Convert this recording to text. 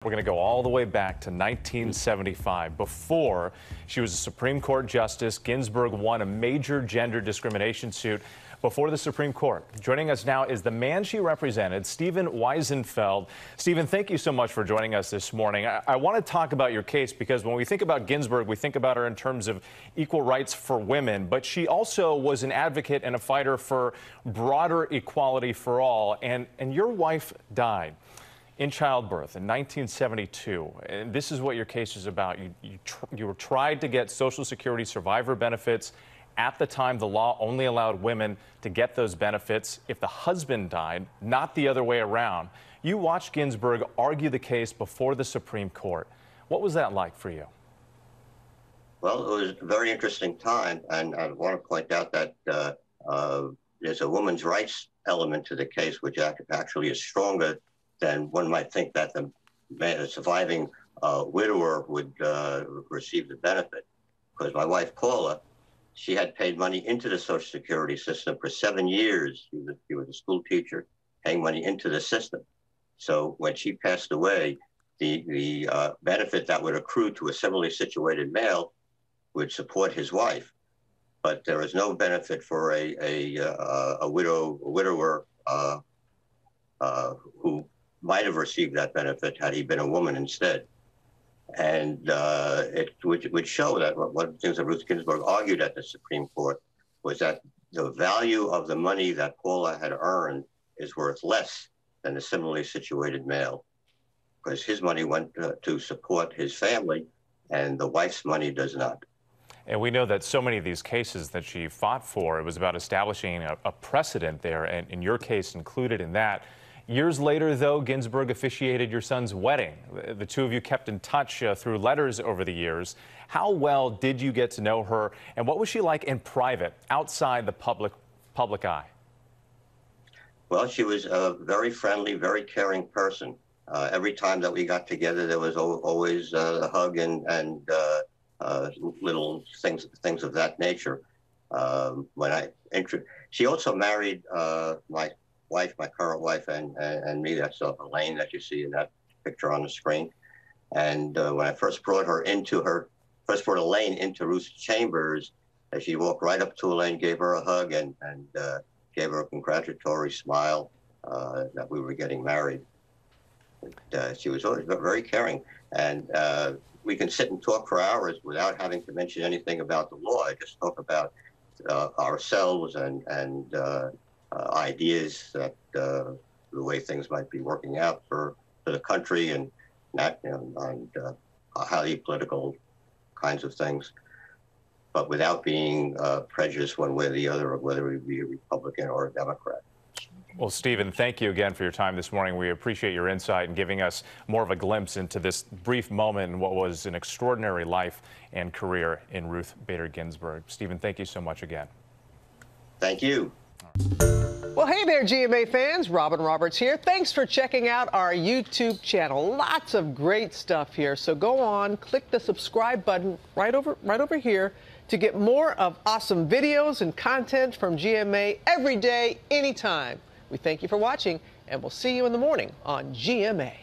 We're going to go all the way back to 1975. Before she was a Supreme Court justice, Ginsburg won a major gender discrimination suit before the Supreme Court. Joining us now is the man she represented, Stephen Wiesenfeld. Stephen, thank you so much for joining us this morning. I want to talk about your case because when we think about Ginsburg, we think about her in terms of equal rights for women, but she also was an advocate and a fighter for broader equality for all. And your wife died in childbirth in 1972, and this is what your case is about. You were tried to get Social Security survivor benefits. At the time, the law only allowed women to get those benefits if the husband died, not the other way around. You watched Ginsburg argue the case before the Supreme Court. What was that like for you? Well, it was a very interesting time, and I want to point out that there's a woman's rights element to the case, which actually is stronger than one might think that the surviving widower would receive the benefit. Because my wife, Paula, she had paid money into the Social Security system for 7 years. She was a school teacher, paying money into the system. So when she passed away, the benefit that would accrue to a similarly situated male would support his wife. But there is no benefit for a widower who might have received that benefit had he been a woman instead. And it would show that one of the things that Ruth Ginsburg argued at the Supreme Court was that the value of the money that Paula had earned is worth less than a similarly situated male, because his money went to support his family and the wife's money does not. And we know that so many of these cases that she fought for, it was about establishing a precedent there, and in your case included in that. Years later, though, Ginsburg officiated your son's wedding. The two of you kept in touch through letters over the years. How well did you get to know her, and what was she like in private, outside the public eye? Well, she was a very friendly, very caring person. Every time that we got together, there was always a hug and little things of that nature. She also married my wife, my current wife, and me. That's Elaine that you see in that picture on the screen. And when I first brought Elaine into Ruth's chambers, she walked right up to Elaine, gave her a hug, and gave her a congratulatory smile that we were getting married. She was always very caring, and we can sit and talk for hours without having to mention anything about the law. I just talk about ourselves and ideas that the way things might be working out for the country and highly political kinds of things, but without being prejudiced one way or the other of whether we be a Republican or a Democrat. Well, Stephen, thank you again for your time this morning. We appreciate your insight and giving us more of a glimpse into this brief moment in what was an extraordinary life and career in Ruth Bader Ginsburg. Stephen, thank you so much again. Thank you. Well, hey there, GMA fans. Robin Roberts here. Thanks for checking out our YouTube channel. Lots of great stuff here. So go on, click the subscribe button right over here to get more of awesome videos and content from GMA every day, anytime. We thank you for watching, and we'll see you in the morning on GMA.